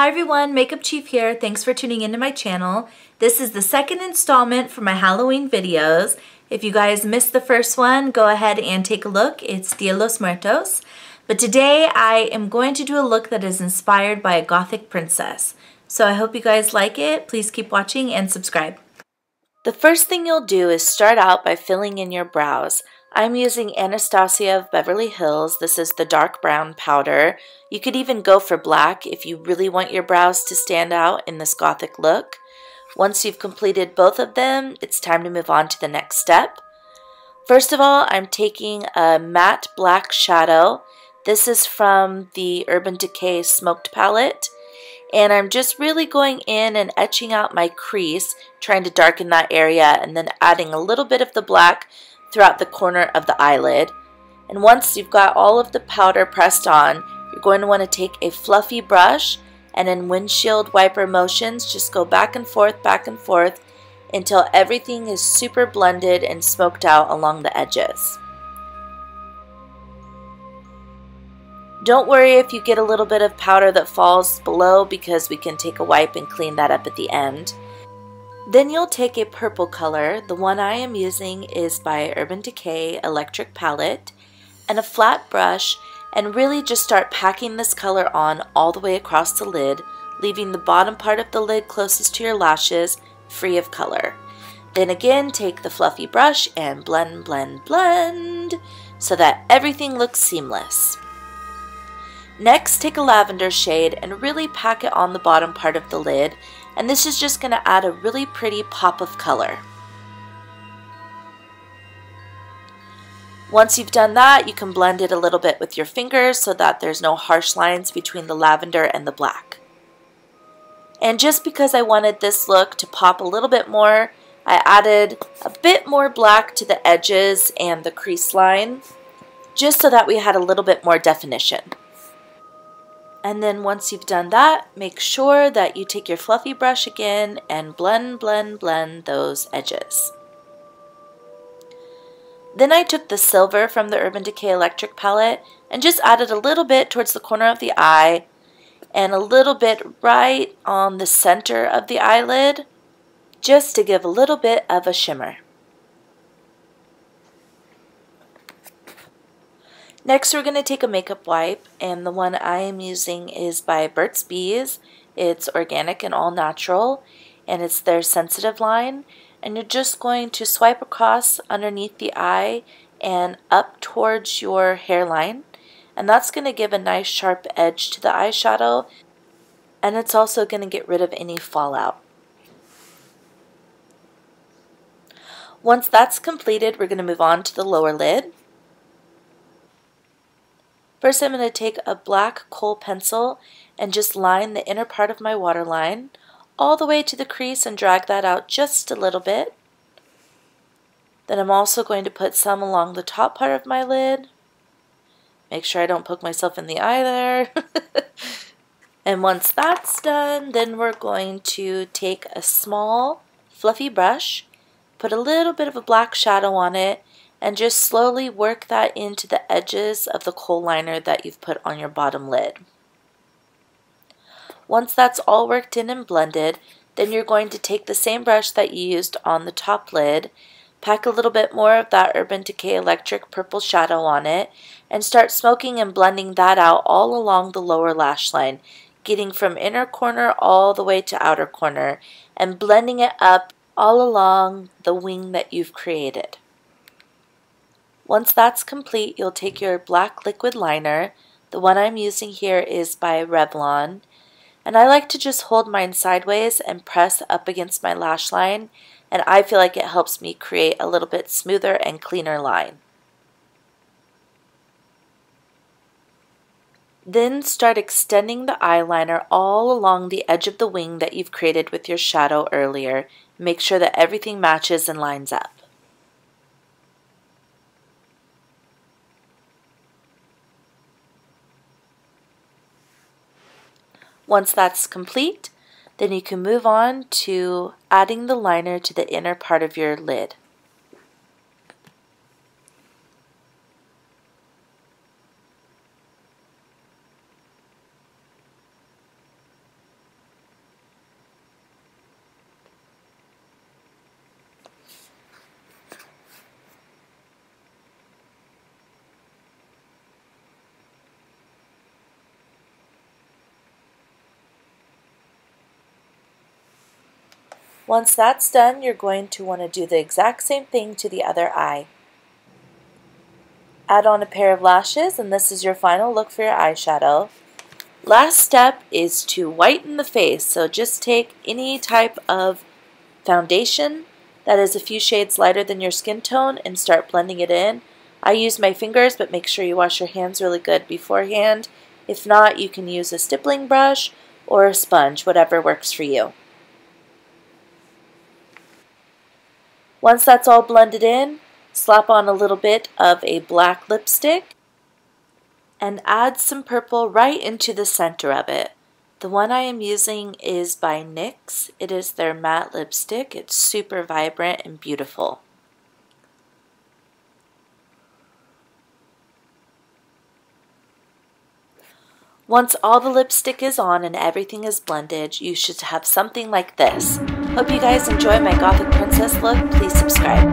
Hi everyone, Makeup Chief here. Thanks for tuning into my channel. This is the second installment for my Halloween videos. If you guys missed the first one, go ahead and take a look. It's Dia los Muertos. But today I am going to do a look that is inspired by a Gothic princess. So I hope you guys like it. Please keep watching and subscribe. The first thing you'll do is start out by filling in your brows. I'm using Anastasia of Beverly Hills. This is the dark brown powder. You could even go for black if you really want your brows to stand out in this Gothic look. Once you've completed both of them, it's time to move on to the next step. First of all, I'm taking a matte black shadow. This is from the Urban Decay Smoked palette. And I'm just really going in and etching out my crease, trying to darken that area, and then adding a little bit of the black throughout the corner of the eyelid. And once you've got all of the powder pressed on, you're going to want to take a fluffy brush and in windshield wiper motions, just go back and forth until everything is super blended and smoked out along the edges. Don't worry if you get a little bit of powder that falls below, because we can take a wipe and clean that up at the end. Then you'll take a purple color. The one I am using is by Urban Decay Electric Palette, and a flat brush, and really just start packing this color on all the way across the lid, leaving the bottom part of the lid closest to your lashes free of color. Then again, take the fluffy brush and blend, blend, blend so that everything looks seamless. Next, take a lavender shade and really pack it on the bottom part of the lid, and this is just going to add a really pretty pop of color. Once you've done that, you can blend it a little bit with your fingers so that there's no harsh lines between the lavender and the black. And just because I wanted this look to pop a little bit more, I added a bit more black to the edges and the crease line, just so that we had a little bit more definition. And then once you've done that, make sure that you take your fluffy brush again and blend, blend, blend those edges. Then I took the silver from the Urban Decay Electric Palette and just added a little bit towards the corner of the eye and a little bit right on the center of the eyelid, just to give a little bit of a shimmer. Next, we're going to take a makeup wipe, and the one I am using is by Burt's Bees. It's organic and all natural, and it's their sensitive line. And you're just going to swipe across underneath the eye and up towards your hairline. And that's going to give a nice sharp edge to the eyeshadow, and it's also going to get rid of any fallout. Once that's completed, we're going to move on to the lower lid. First, I'm going to take a black kohl pencil and just line the inner part of my waterline all the way to the crease and drag that out just a little bit. Then I'm also going to put some along the top part of my lid. Make sure I don't poke myself in the eye there. And once that's done, then we're going to take a small fluffy brush, put a little bit of a black shadow on it, and just slowly work that into the edges of the kohl liner that you've put on your bottom lid. Once that's all worked in and blended, then you're going to take the same brush that you used on the top lid, pack a little bit more of that Urban Decay Electric purple shadow on it, and start smoking and blending that out all along the lower lash line, getting from inner corner all the way to outer corner, and blending it up all along the wing that you've created. Once that's complete, you'll take your black liquid liner. The one I'm using here is by Revlon. And I like to just hold mine sideways and press up against my lash line. And I feel like it helps me create a little bit smoother and cleaner line. Then start extending the eyeliner all along the edge of the wing that you've created with your shadow earlier. Make sure that everything matches and lines up. Once that's complete, then you can move on to adding the liner to the inner part of your lid. Once that's done, you're going to want to do the exact same thing to the other eye. Add on a pair of lashes, and this is your final look for your eyeshadow. Last step is to whiten the face, so just take any type of foundation that is a few shades lighter than your skin tone and start blending it in. I use my fingers, but make sure you wash your hands really good beforehand. If not, you can use a stippling brush or a sponge, whatever works for you. Once that's all blended in, slap on a little bit of a black lipstick and add some purple right into the center of it. The one I am using is by NYX. It is their matte lipstick. It's super vibrant and beautiful. Once all the lipstick is on and everything is blended, you should have something like this. Hope you guys enjoy my Gothic Princess look. Please subscribe.